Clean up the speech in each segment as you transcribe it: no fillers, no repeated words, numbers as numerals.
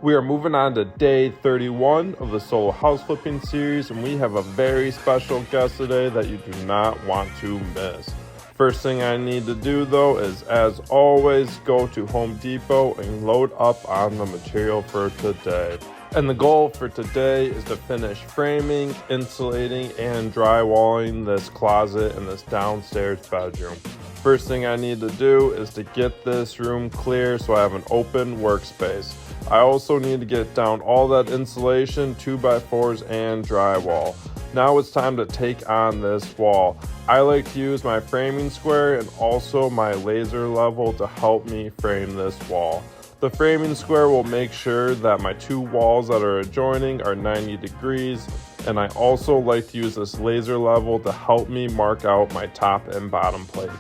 We are moving on to day 31 of the solo house flipping series, and we have a very special guest today that you do not want to miss. First thing I need to do though is, as always, go to Home Depot and load up on the material for today. And the goal for today is to finish framing, insulating, and drywalling this closet in this downstairs bedroom. First thing I need to do is to get this room clear so I have an open workspace. I also need to get down all that insulation, 2x4s, and drywall. Now it's time to take on this wall. I like to use my framing square and also my laser level to help me frame this wall. The framing square will make sure that my two walls that are adjoining are 90 degrees, and I also like to use this laser level to help me mark out my top and bottom plate.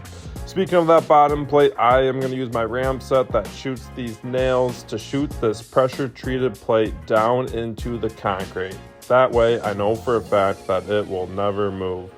Speaking of that bottom plate, I am going to use my ram set that shoots these nails to shoot this pressure treated plate down into the concrete. That way I know for a fact that it will never move.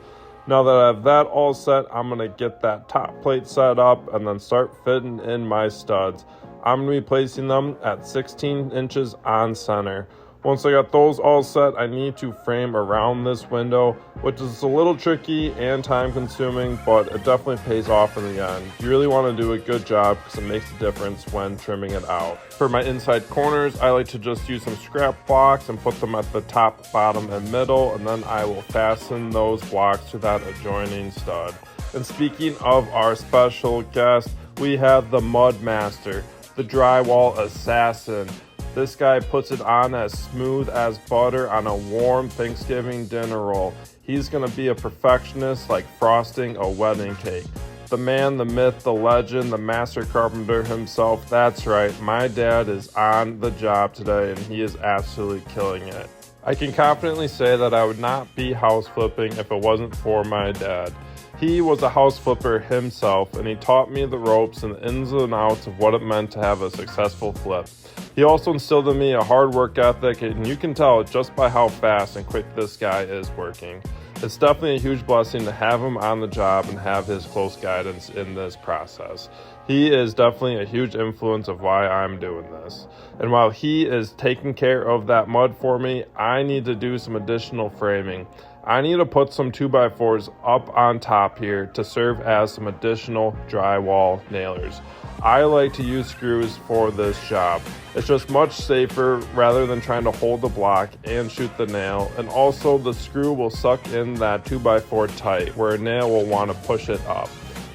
Now that I have that all set, I'm going to get that top plate set up and then start fitting in my studs. I'm going to be placing them at 16 inches on center. Once I got those all set, I need to frame around this window, which is a little tricky and time consuming, but it definitely pays off in the end. You really want to do a good job because it makes a difference when trimming it out. For my inside corners, I like to just use some scrap blocks and put them at the top, bottom, and middle, and then I will fasten those blocks to that adjoining stud. And speaking of our special guest, we have the Mud Master, the drywall assassin. This guy puts it on as smooth as butter on a warm Thanksgiving dinner roll. He's gonna be a perfectionist like frosting a wedding cake. The man, the myth, the legend, the master carpenter himself. That's right, my dad is on the job today and he is absolutely killing it. I can confidently say that I would not be house flipping if it wasn't for my dad. He was a house flipper himself, and he taught me the ropes and the ins and outs of what it meant to have a successful flip. He also instilled in me a hard work ethic, and you can tell just by how fast and quick this guy is working. It's definitely a huge blessing to have him on the job and have his close guidance in this process. He is definitely a huge influence of why I'm doing this. And while he is taking care of that mud for me, I need to do some additional framing. I need to put some 2x4s up on top here to serve as some additional drywall nailers. I like to use screws for this job. It's just much safer rather than trying to hold the block and shoot the nail, and also the screw will suck in that 2x4 tight where a nail will want to push it up.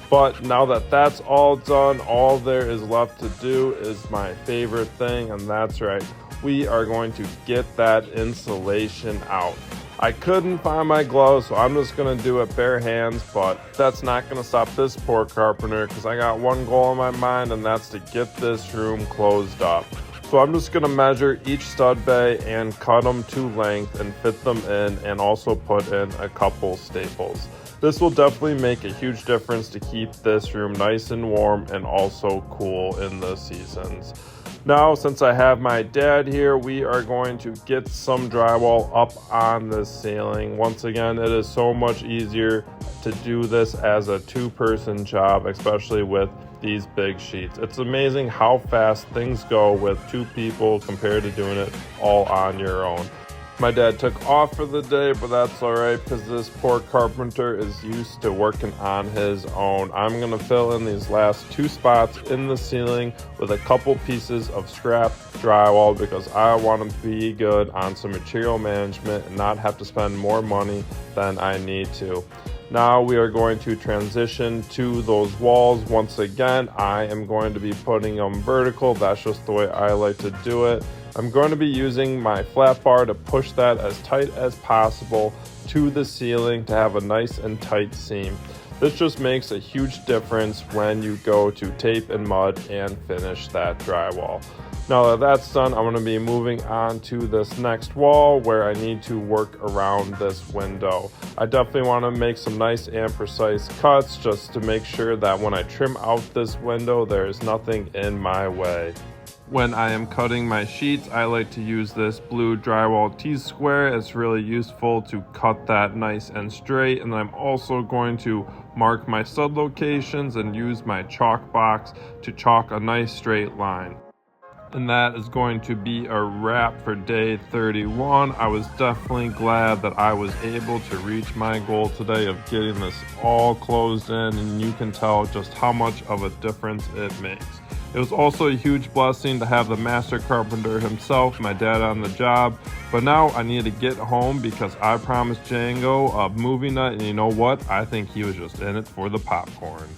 But now that that's all done, all there is left to do is my favorite thing, and that's right, we are going to get that insulation out. I couldn't find my gloves, so I'm just going to do it bare hands, but that's not going to stop this poor carpenter because I got one goal in my mind, and that's to get this room closed up. So I'm just going to measure each stud bay and cut them to length and fit them in, and also put in a couple staples. This will definitely make a huge difference to keep this room nice and warm and also cool in the seasons. Now, since I have my dad here, we are going to get some drywall up on this ceiling. Once again, it is so much easier to do this as a two-person job, especially with these big sheets. It's amazing how fast things go with two people compared to doing it all on your own. My dad took off for the day, but that's all right because this poor carpenter is used to working on his own. I'm going to fill in these last two spots in the ceiling with a couple pieces of scrap drywall because I want to be good on some material management and not have to spend more money than I need to. Now we are going to transition to those walls. Once again, I am going to be putting them vertical. That's just the way I like to do it. I'm going to be using my flat bar to push that as tight as possible to the ceiling to have a nice and tight seam. This just makes a huge difference when you go to tape and mud and finish that drywall. Now that that's done, I'm going to be moving on to this next wall where I need to work around this window. I definitely want to make some nice and precise cuts just to make sure that when I trim out this window, there is nothing in my way. When I am cutting my sheets, I like to use this blue drywall T-square. It's really useful to cut that nice and straight. And I'm also going to mark my stud locations and use my chalk box to chalk a nice straight line. And that is going to be a wrap for day 31. I was definitely glad that I was able to reach my goal today of getting this all closed in, and you can tell just how much of a difference it makes. It was also a huge blessing to have the master carpenter himself, my dad, on the job. But now I need to get home because I promised Django a movie night, and you know what? I think he was just in it for the popcorn.